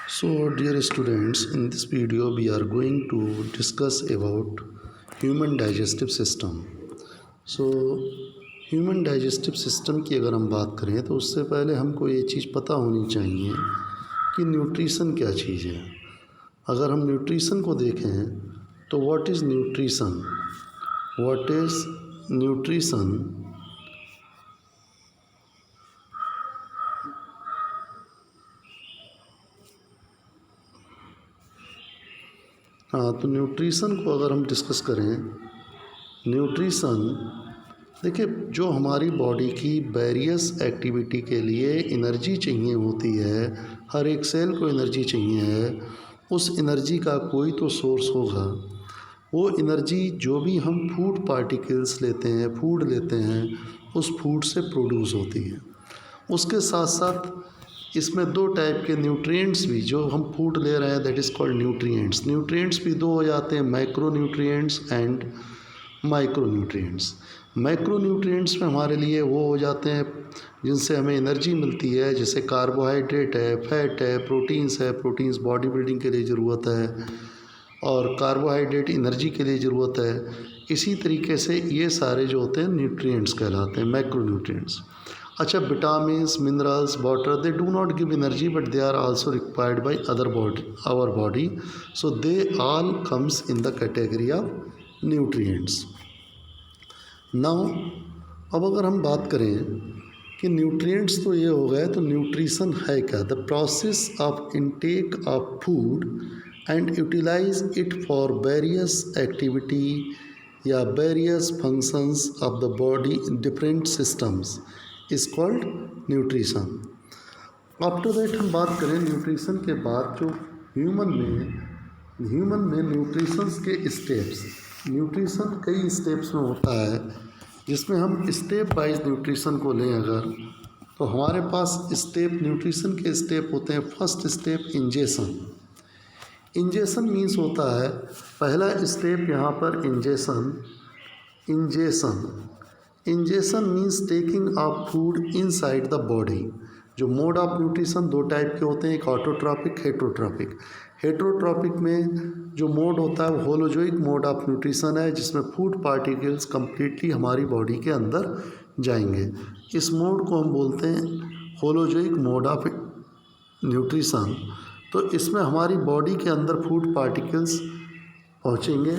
So, dear students, in this video we are going to discuss about human digestive system. So, human digestive system की अगर हम बात करें तो उससे पहले हमको ये चीज़ पता होनी चाहिए कि न्यूट्रिशन क्या चीज़ है। अगर हम न्यूट्रिशन को देखें तो what is nutrition? What is nutrition? हाँ, तो न्यूट्रिशन को अगर हम डिस्कस करें, न्यूट्रिशन देखिए, जो हमारी बॉडी की वेरियस एक्टिविटी के लिए एनर्जी चाहिए होती है, हर एक सेल को एनर्जी चाहिए है, उस एनर्जी का कोई तो सोर्स होगा। वो एनर्जी जो भी हम फूड पार्टिकल्स लेते हैं, फूड लेते हैं, उस फूड से प्रोड्यूस होती है। उसके साथ साथ इसमें दो टाइप के न्यूट्रिएंट्स भी, जो हम फूड ले रहे हैं, that is called nutrients. Nutrients भी दो हो जाते हैं, macro nutrients and micro nutrients. Macro nutrients में हमारे लिए वो हो जाते हैं जिनसे हमें एनर्जी मिलती है, जैसे कार्बोहाइड्रेट है, फैट है, प्रोटीन्स है। प्रोटीन्स बॉडी बिल्डिंग के लिए ज़रूरत है और कार्बोहाइड्रेट एनर्जी के लिए ज़रूरत है। इसी तरीके से ये सारे जो होते हैं न्यूट्रिएंट्स कहलाते हैं, मैक्रो न्यूट्रिएंट्स। अच्छा, vitamins, minerals, water, they do not give energy but they are also required by our body, so they all comes in the category of nutrients. Now अब अगर हम बात करें कि न्यूट्रिएंट्स तो ये हो गए, तो न्यूट्रिशन है क्या? The process of intake of food and utilize it for various activity या various functions of the body in different systems is called nutrition. After that हम बात करें न्यूट्रिशन के बाद, जो ह्यूमन में न्यूट्रिशंस के स्टेप्स, न्यूट्रिशन कई स्टेप्स में होता है, जिसमें हम स्टेप वाइज न्यूट्रिशन को लें अगर, तो हमारे पास स्टेप, न्यूट्रिशन के स्टेप होते हैं। First step ingestion. Ingestion means होता है, पहला स्टेप यहाँ पर ingestion. Ingestion means taking of food inside the body. जो मोड ऑफ न्यूट्रिशन दो टाइप के होते हैं, एक ऑटोट्रॉपिक, हेट्रोट्रॉपिक। हेट्रोट्रॉपिक में जो मोड होता है वो होलोजोइक मोड ऑफ न्यूट्रिशन है, जिसमें फूड पार्टिकल्स कंप्लीटली हमारी बॉडी के अंदर जाएंगे। इस मोड को हम बोलते हैं होलोजोइक मोड ऑफ न्यूट्रिशन। तो इसमें हमारी बॉडी के अंदर फूड पार्टिकल्स पहुँचेंगे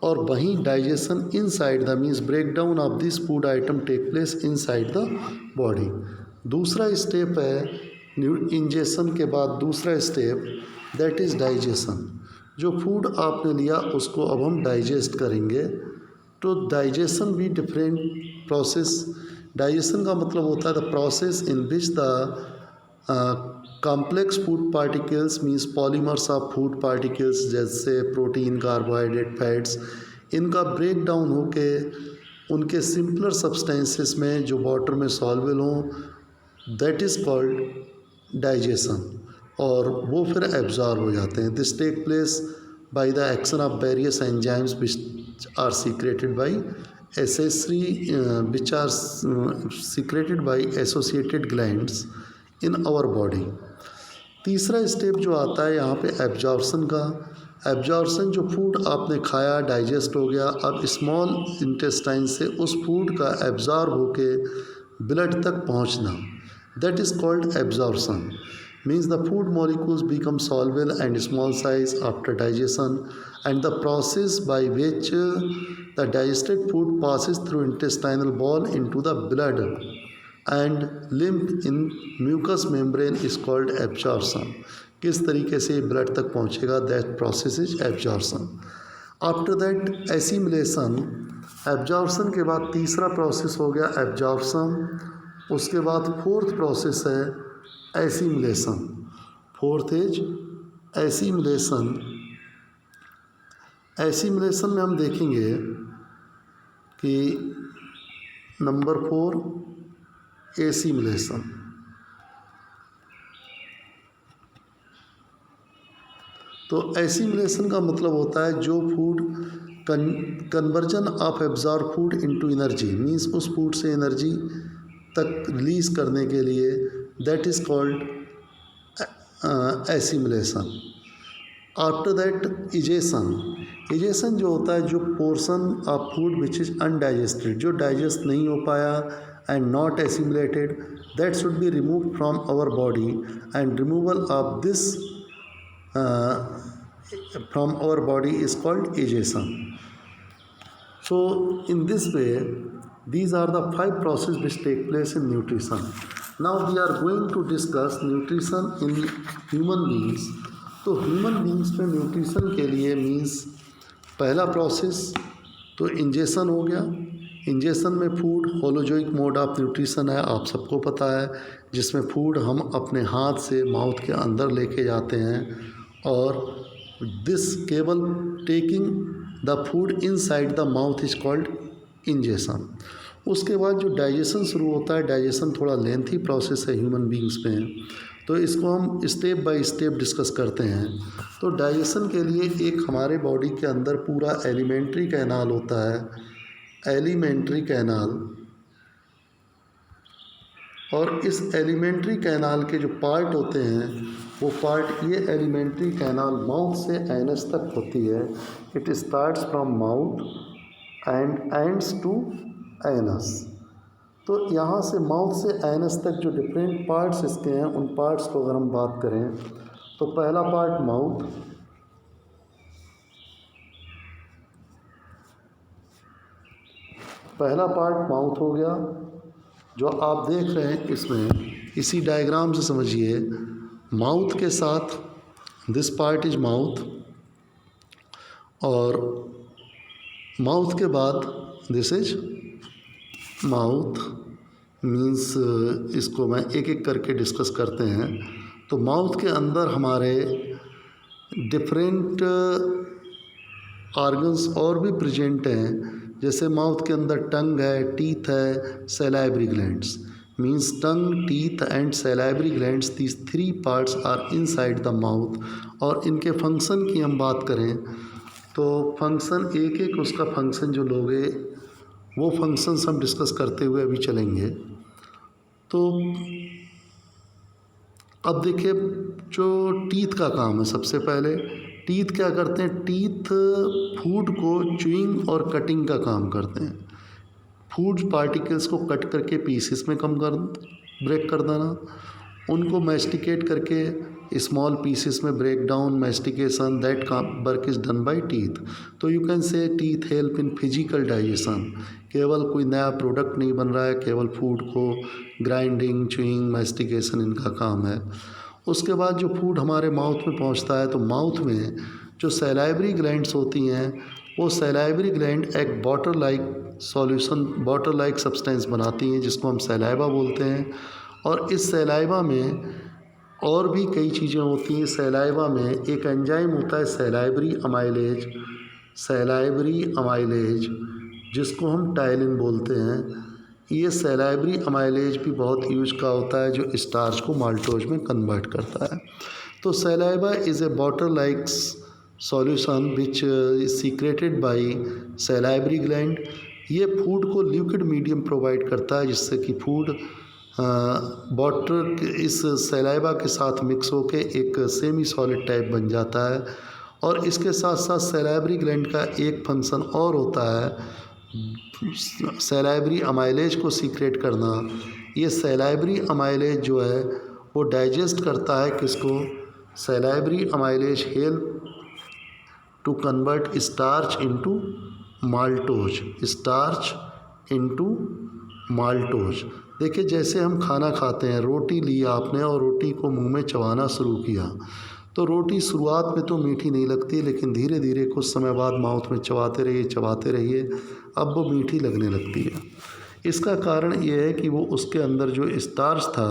और वहीं digestion inside the means break down of this food item take place inside the body. दूसरा स्टेप है इंजेशन के बाद दूसरा स्टेप, दैट इज़ डाइजेशन। जो फूड आपने लिया उसको अब हम डाइजेस्ट करेंगे। तो डाइजेशन भी डिफरेंट प्रोसेस। डाइजेशन का मतलब होता है the process in which the complex food particles means polymers of food particles, जैसे प्रोटीन, कार्बोहाइड्रेट, फैट्स, इनका ब्रेक डाउन होके उनके सिंपलर सब्सटेंसेस में जो वाटर में सॉल्वेबल हों, दैट इज़ कॉल्ड डाइजेशन, और वो फिर एब्जॉर्ब हो जाते हैं। This take place by the action of various enzymes which are secreted by associated glands in our body. तीसरा स्टेप जो आता है यहाँ पे एब्जॉर्प्शन का। एब्जॉर्प्शन, जो फूड आपने खाया डाइजेस्ट हो गया, अब स्मॉल इंटेस्टाइन से उस फूड का एब्जॉर्ब होके ब्लड तक पहुँचना, that is called absorption. Means the food molecules become soluble and small size after digestion, and the process by which the digested food passes through intestinal wall into the blood and lymph in mucous membrane is called absorption. किस तरीके से blood तक पहुंचेगा, that process is absorption. After that assimilation. Absorption के बाद तीसरा process हो गया एब्जॉर्प्शन। उसके बाद फोर्थ प्रोसेस है assimilation. Fourth is assimilation. Assimilation में हम देखेंगे कि नंबर 4 एसिमिलेशन। तो एसिमिलेशन का मतलब होता है जो food conversion of absorb food into energy, means उस फूड से एनर्जी तक रिलीज करने के लिए, that is called assimilation. After that egestion जो होता है, जो portion of food which is undigested, जो डाइजेस्ट नहीं हो पाया and not assimilated, that should be remove from our body and removal of this from our body is called ejection. So in this way, these are the 5 processes which take place in nutrition. Now we are going to discuss nutrition in human beings. तो human beings में nutrition के लिए means पहला process तो ingestion हो गया। Ingestion में food holozoic mode of nutrition है, आप सबको पता है, जिसमें फूड हम अपने हाथ से माउथ के अंदर लेके जाते हैं और दिस केवल taking the food inside the mouth is called ingestion. उसके बाद जो डाइजेशन शुरू होता है, डाइजेशन थोड़ा लेंथी प्रोसेस है ह्यूमन बींग्स में, तो इसको हम स्टेप बाय स्टेप डिस्कस करते हैं। तो डाइजेशन के लिए एक हमारे बॉडी के अंदर पूरा एलिमेंट्री कैनाल होता है, एलिमेंट्री कैनाल, और इस एलिमेंट्री कैनाल के जो पार्ट होते हैं वो पार्ट, ये एलिमेंट्री कैनाल माउथ से एनस तक होती है। It starts from mouth and ends to anus. तो यहाँ से माउथ से एनस तक जो डिफरेंट पार्ट्स इसके हैं, उन पार्ट्स को अगर हम बात करें तो पहला पार्ट माउथ, पहला पार्ट माउथ हो गया जो आप देख रहे हैं इसमें, इसी डायग्राम से समझिए। माउथ के साथ दिस पार्ट इज माउथ, और माउथ के बाद दिस इज माउथ। मीन्स इसको मैं एक एक करके डिस्कस करते हैं। तो माउथ के अंदर हमारे डिफरेंट ऑर्गन्स और भी प्रेजेंट हैं, जैसे माउथ के अंदर टंग है, टीथ है, salivary glands. Means tongue, teeth and salivary glands, these 3 parts are inside the mouth. और इनके फंक्शन की हम बात करें तो फंक्शन, एक एक उसका फंक्शन जो लोगे वो फंक्शंस हम डिस्कस करते हुए अभी चलेंगे। तो अब देखिए, जो टीथ का काम है, सबसे पहले टीथ क्या करते हैं? टीथ फूड को च्यूइंग और कटिंग का काम करते हैं। फूड पार्टिकल्स को कट करके पीसेस में ब्रेक कर देना, उनको मैस्टिकेट करके स्मॉल पीसेस में break down, mastication, that work is done by teeth. तो you can say teeth help in physical digestion. केवल कोई नया प्रोडक्ट नहीं बन रहा है, केवल फूड को ग्राइंडिंग, च्यूइंग, मैस्टिकेशन इनका काम है। उसके बाद जो फूड हमारे माउथ में पहुंचता है, तो माउथ में जो सैलाइवरी ग्लैंड्स होती हैं, वो सैलाइवरी ग्लैंड एक water like solution, water like substance बनाती हैं, जिसको हम सैलाइवा बोलते हैं। और इस सैलाइवा में और भी कई चीज़ें होती हैं। सैलाइवा में एक एंजाइम होता है सैलाइवरी अमाइलेज, सैलाइवरी अमाइलेज, जिसको हम टाइलिन बोलते हैं। ये सैलाइवरी अमाइलेज भी बहुत यूज का होता है, जो स्टार्च को माल्टोज में कन्वर्ट करता है। तो saliva is a water like solution which is secreted by salivary gland. ये फूड को लिक्विड मीडियम प्रोवाइड करता है, जिससे कि फूड वाटर इस सैलाइवा के साथ मिक्स होके एक सेमी सॉलिड टाइप बन जाता है। और इसके साथ साथ सैलाइवरी ग्लैंड का एक फंक्शन और होता है, सैलाइवरी अमाइलेज को सीक्रेट करना। ये सैलाइवरी अमाइलेज जो है वो डाइजेस्ट करता है किसको? Salivary amylase help to convert starch into maltose, starch into maltose. देखिए, जैसे हम खाना खाते हैं, रोटी ली आपने और रोटी को मुंह में चबाना शुरू किया, तो रोटी शुरुआत में तो मीठी नहीं लगती, लेकिन धीरे धीरे कुछ समय बाद माउथ में चबाते रहिए, अब वो मीठी लगने लगती है। इसका कारण ये है कि वो उसके अंदर जो स्टार्च था,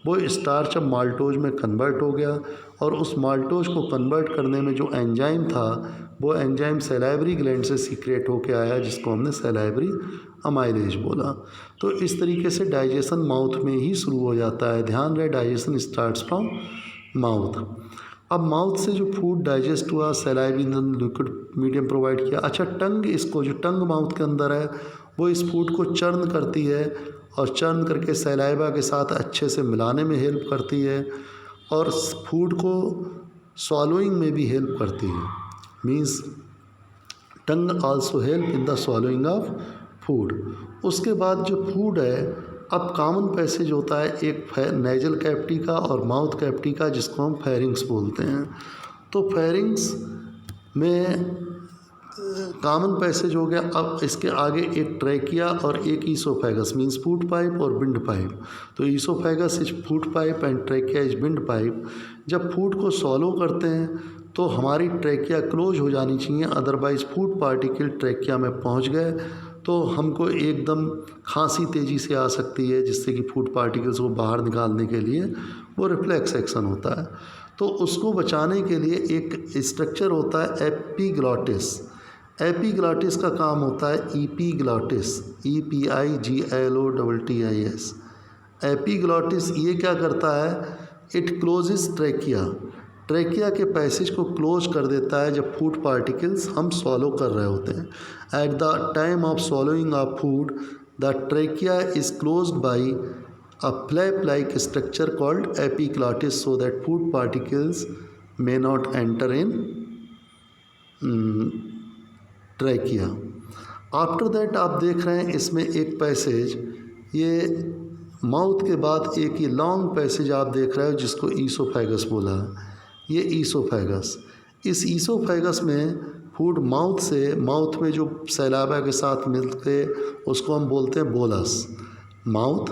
वो स्टार्च अब माल्टोज में कन्वर्ट हो गया, और उस माल्टोज को कन्वर्ट करने में जो एंजाइम था, वो एंजाइम सैलाइवरी ग्लैंड से सीक्रेट होके आया, जिसको हमने सैलाइवरी अमाइलेज बोला। तो इस तरीके से डाइजेशन माउथ में ही शुरू हो जाता है। ध्यान रहे, डाइजेशन स्टार्ट्स फ्रॉम माउथ। अब माउथ से जो फूड डाइजेस्ट हुआ, सैलाइवी लिक्विड मीडियम प्रोवाइड किया। अच्छा, टंग, इसको जो टंग माउथ के अंदर है, वो इस फूड को चर्न करती है, और चर्न करके सैलाइवा के साथ अच्छे से मिलाने में हेल्प करती है। और फूड को swallowing में भी हेल्प करती है। Means tongue also help in the swallowing of food. उसके बाद जो फूड है, अब कॉमन पैसेज होता है एक नेजल कैविटी का और माउथ कैविटी का, जिसको हम फेरिंग्स बोलते हैं। तो फेरिंग्स में कॉमन पैसेज हो गया। अब इसके आगे एक ट्रैकिया और एक ईसोफेगस मीन्स फूड पाइप और विंड पाइप। तो oesophagus is food pipe and trachea is wind pipe. जब फूड को सॉलो करते हैं तो हमारी ट्रैकिया क्लोज हो जानी चाहिए, अदरवाइज फूड पार्टिकल ट्रैकिया में पहुंच गए तो हमको एकदम खांसी तेज़ी से आ सकती है, जिससे कि फूड पार्टिकल्स को बाहर निकालने के लिए वो रिफ्लेक्स एक्शन होता है। तो उसको बचाने के लिए एक स्ट्रक्चर होता है एपिग्लॉटिस। एपिग्लॉटिस का काम होता है ईपीग्लॉटिस, EPIGLOTTIS। एपिग्लॉटिस ये क्या करता है, इट क्लोजेस ट्रैकिया, ट्रैकिया के पैसेज को क्लोज कर देता है जब फूड पार्टिकल्स हम सॉलो कर रहे होते हैं। At the time of सॉलोइंग of food the trachea is closed by a flap like structure called epiglottis so that food particles may not enter in trachea. After that आप देख रहे हैं इसमें एक पैसेज, ये माउथ के बाद एक ये लॉन्ग पैसेज आप देख रहे हो जिसको ईसोफेगस बोला है। ये ईसोफेगस, इस ईसोफेगस में फूड माउथ में जो सैलाबा के साथ मिलते उसको हम बोलते हैं bolus. Mouth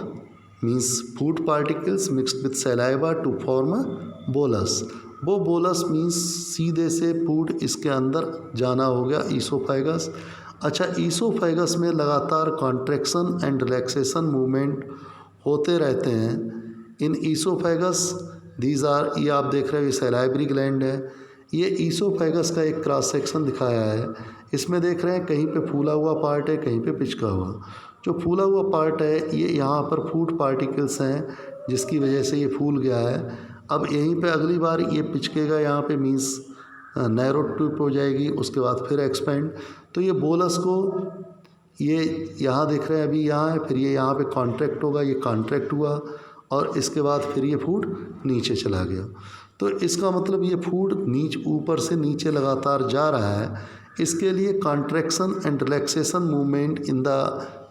means food particles mixed with saliva to form a bolus. वो बोलस मीन्स सीधे से फूड इसके अंदर जाना हो गया ईसोफेगस। अच्छा, ईसोफेगस में लगातार कॉन्ट्रैक्शन एंड रिलैक्सेशन मूवमेंट होते रहते हैं। इन ईसोफेगस दीज आर, ये आप देख रहे हो ये सैलाइवरी ग्लैंड है। ये ईसोफेगस का एक क्रॉस सेक्शन दिखाया है। इसमें देख रहे हैं कहीं पे फूला हुआ पार्ट है, कहीं पे पिचका हुआ। जो फूला हुआ पार्ट है ये यहाँ पर फूड पार्टिकल्स हैं जिसकी वजह से ये फूल गया है। अब यहीं पे अगली बार ये पिचकेगा, यहाँ पे मीन्स नैरो ट्यूब हो जाएगी, उसके बाद फिर एक्सपेंड। तो ये बोलस को ये यहाँ देख रहे हैं अभी यहाँ है, फिर ये यहाँ पे कॉन्ट्रैक्ट होगा, ये कॉन्ट्रैक्ट हुआ और इसके बाद फिर ये फूड नीचे चला गया। तो इसका मतलब ये फूड ऊपर से नीचे लगातार जा रहा है। इसके लिए contraction and relaxation movement in the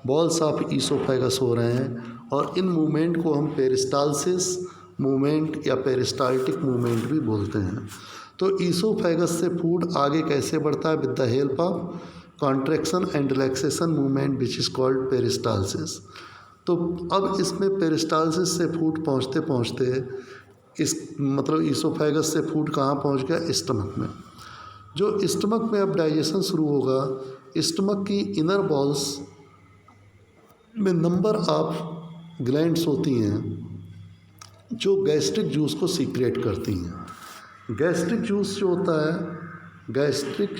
balls of oesophagus हो रहे हैं और इन मूवमेंट को हम पेरिस्टालसिस मूवमेंट या पेरिस्टाल्टिक मूवमेंट भी बोलते हैं। तो ईसोफेगस से फूड आगे कैसे बढ़ता है, with the help of contraction and relaxation movement which is called peristalsis. तो अब इसमें पेरिस्टालसिस से फूड पहुँचते पहुँचते इस मतलब ईसोफेगस से फूड कहाँ पहुँच गया, स्टमक में। जो स्टमक में अब डाइजेशन शुरू होगा, स्टमक की इनर बॉल्स में नंबर ऑफ ग्लैंड्स होती हैं जो गैस्ट्रिक जूस को सीक्रेट करती हैं। गैस्ट्रिक जूस जो होता है, gastric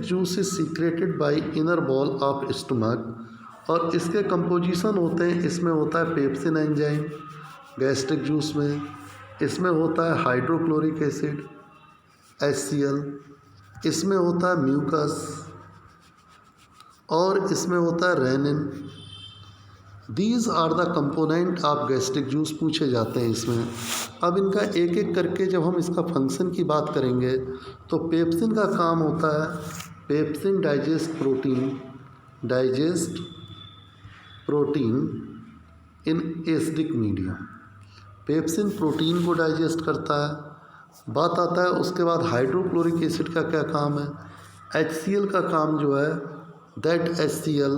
juice is secreted by inner ball of stomach और इसके कंपोजिशन होते हैं, इसमें होता है पेप्सिन एंजाइम गैस्ट्रिक जूस में, इसमें होता है हाइड्रोक्लोरिक एसिड HCl, इसमें होता है म्यूकस और इसमें होता है rennin. These are the component of gastric juice पूछे जाते हैं इसमें। अब इनका एक एक करके जब हम इसका फंक्शन की बात करेंगे तो पेप्सिन का काम होता है, pepsin digest protein in acidic medium. Pepsin protein को डाइजेस्ट करता है। बात आता है उसके बाद हाइड्रोक्लोरिक एसिड का क्या काम है। HCl का काम जो है, दैट HCl